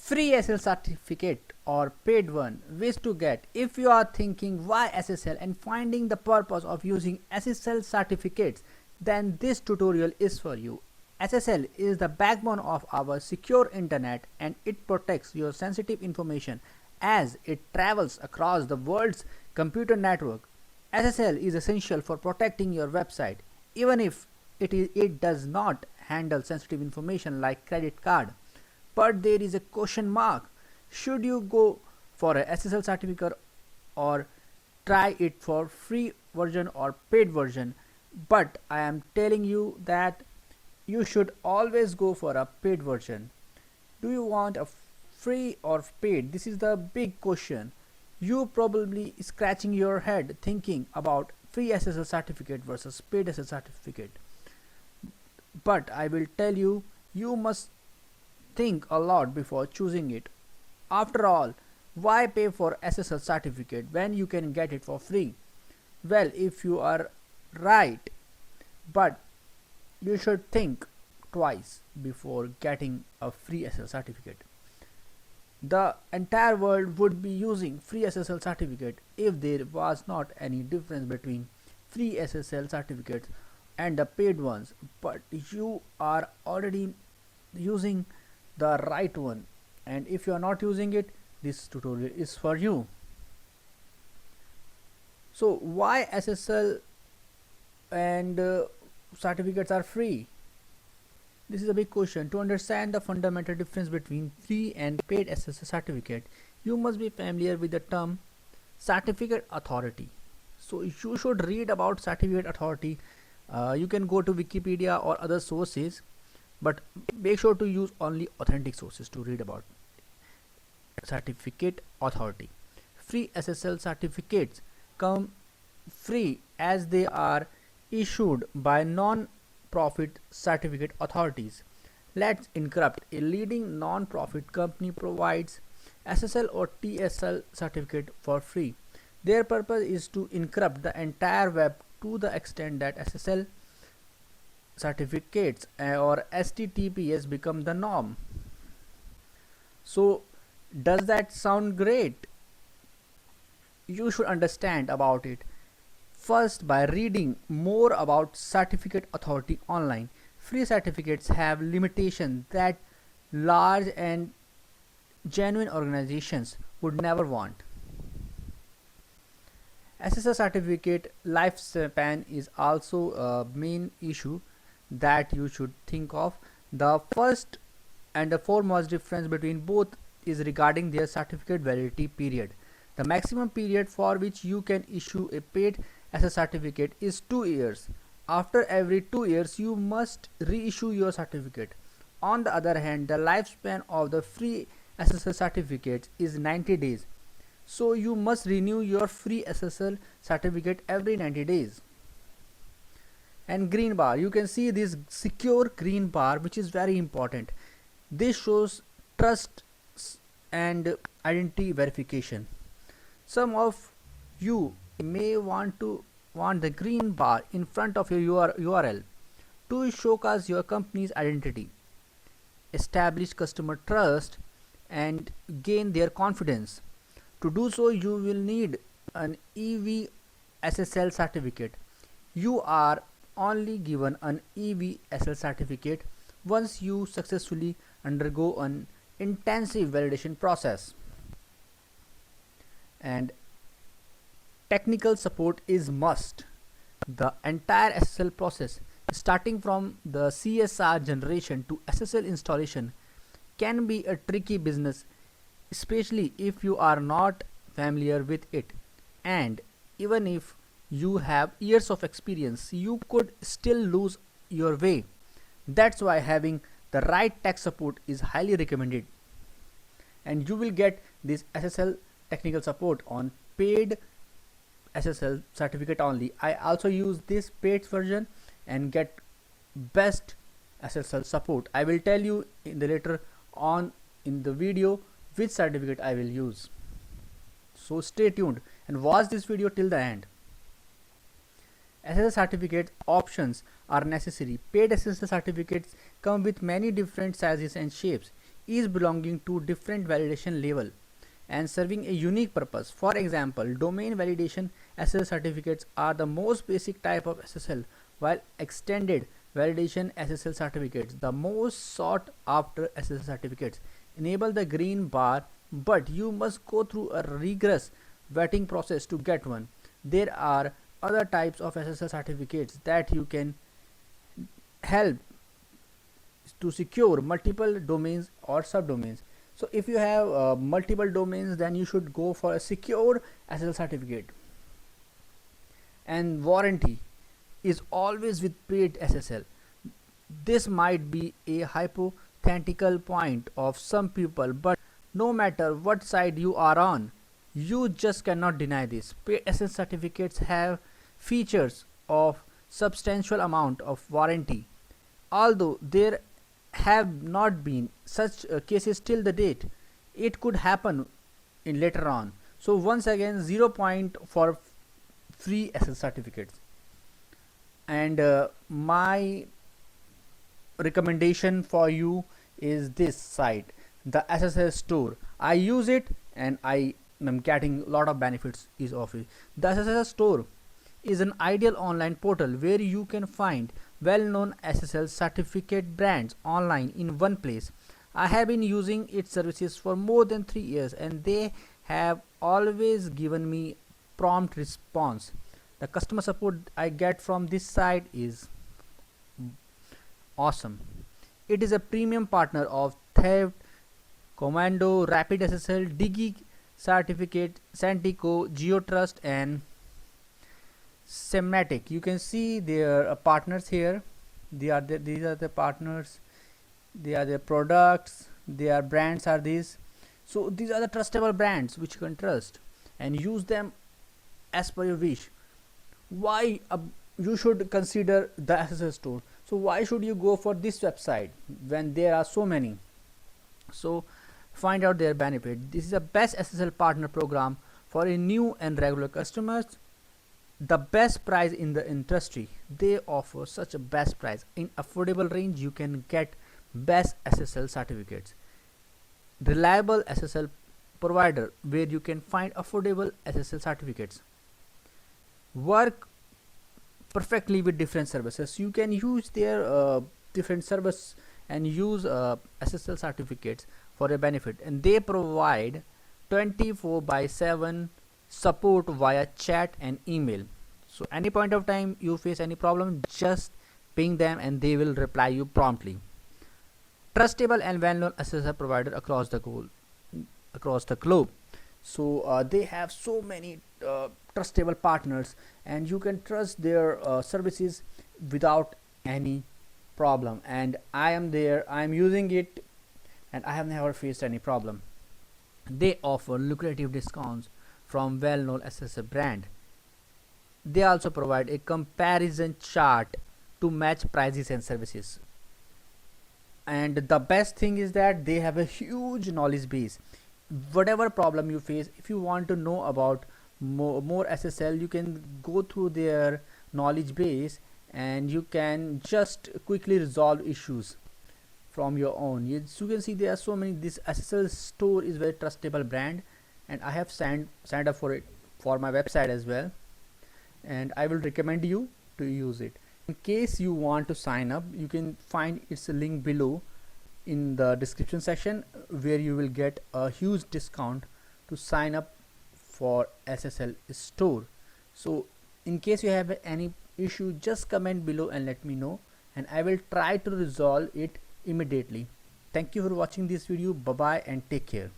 Free SSL certificate or paid one, ways to get. If you are thinking why SSL and finding the purpose of using SSL certificates, then this tutorial is for you. SSL is the backbone of our secure internet, and it protects your sensitive information as it travels across the world's computer network. SSL is essential for protecting your website, even if it does not handle sensitive information like credit card. But there is a question mark. Should you go for a SSL certificate or try it for free version or paid version? But I am telling you that you should always go for a paid version. Do you want a free or paid? This is the big question. You probably scratching your head thinking about free SSL certificate versus paid SSL certificate. But I will tell you, you must think a lot before choosing it. After all, why pay for SSL certificate when you can get it for free? Well, if you are right, but you should think twice before getting a free SSL certificate. The entire world would be using free SSL certificate if there was not any difference between free SSL certificates and the paid ones, but you are already using the right one, and if you are not using it, this tutorial is for you. So why SSL and certificates are free? This is a big question. To understand the fundamental difference between free and paid SSL certificate, you must be familiar with the term certificate authority. So you should read about certificate authority. You can go to Wikipedia or other sources, but make sure to use only authentic sources to read about certificate authority. Free SSL certificates come free as they are issued by non-profit certificate authorities. Let's Encrypt, a leading non-profit company, provides SSL or TSL certificate for free. Their purpose is to encrypt the entire web to the extent that SSL certificates or HTTPS become the norm. So does that sound great? You should understand about it first by reading more about certificate authority online. Free certificates have limitations that large and genuine organizations would never want. SSL certificate lifespan is also a main issue that you should think of. The first and the foremost difference between both is regarding their certificate validity period. The maximum period for which you can issue a paid SSL certificate is 2 years. After every 2 years, you must reissue your certificate. On the other hand, the lifespan of the free SSL certificates is 90 days. So you must renew your free SSL certificate every 90 days. And green bar, you can see this secure green bar, which is very important. This shows trust and identity verification. Some of you may want the green bar in front of your URL to showcase your company's identity, establish customer trust, and gain their confidence. To do so, you will need an EV-SSL certificate. You are only given an EV-SSL certificate once you successfully undergo an intensive validation process. And technical support is must. The entire SSL process, starting from the CSR generation to SSL installation, can be a tricky business, especially if you are not familiar with it. And even if you have years of experience, you could still lose your way. That's why having the right tech support is highly recommended. And you will get this SSL technical support on paid SSL certificate only. I also use this paid version and get best SSL support. I will tell you in the later on in the video which certificate I will use. So stay tuned and watch this video till the end. SSL certificate options are necessary. Paid SSL certificates come with many different sizes and shapes. is belonging to different validation level and serving a unique purpose. For example, domain validation SSL certificates are the most basic type of SSL, while extended validation SSL certificates, the most sought after SSL certificates, enable the green bar, but you must go through a rigorous vetting process to get one. There are other types of SSL certificates that you can help to secure multiple domains or subdomains. So if you have multiple domains, then you should go for a secure SSL certificate. And warranty is always with paid SSL. This might be a hypothetical point of some people, but no matter what side you are on, you just cannot deny this. Paid SSL certificates have features of substantial amount of warranty. Although there have not been such cases till the date, it could happen in later on. So once again, 0 point for free SSL certificates. And my recommendation for you is this site, the SSL store. I use it and I am getting a lot of benefits is of it. The SSL store is an ideal online portal where you can find well-known SSL certificate brands online in one place. I have been using its services for more than 3 years and they have always given me prompt response. The customer support I get from this site is awesome. It is a premium partner of Theft, Commando, Rapid SSL, Digi Certificate, Santico, GeoTrust and Sematic. You can see their partners here. These are the partners. They are their products. Their brands are these. So these are the trustable brands which you can trust and use them as per your wish. Why you should consider the SSL store? So why should you go for this website when there are so many? So find out their benefit. This is the best SSL partner program for a new and regular customers. The best price in the industry. They offer such a best price in affordable range. You can get best SSL certificates. Reliable SSL provider where you can find affordable SSL certificates. Work perfectly with different services. You can use their different service and use SSL certificates for a benefit, and they provide 24/7 support via chat and email. So any point of time you face any problem, just ping them and they will reply you promptly. Trustable and well-known SSL provider across the globe. So they have so many trustable partners and you can trust their services without any problem. And I am there, I am using it and I have never faced any problem. They offer lucrative discounts from well-known SSL brand. They also provide a comparison chart to match prices and services. And the best thing is that they have a huge knowledge base. Whatever problem you face, if you want to know about more SSL, you can go through their knowledge base and you can just quickly resolve issues from your own. So you can see there are so many. This SSL store is very trustable brand and I have signed up for it for my website as well, and I will recommend you to use it. In case you want to sign up, you can find its link below in the description section where you will get a huge discount to sign up for SSL store. So in case you have any issue, just comment below and let me know and I will try to resolve it immediately. Thank you for watching this video. Bye bye and take care.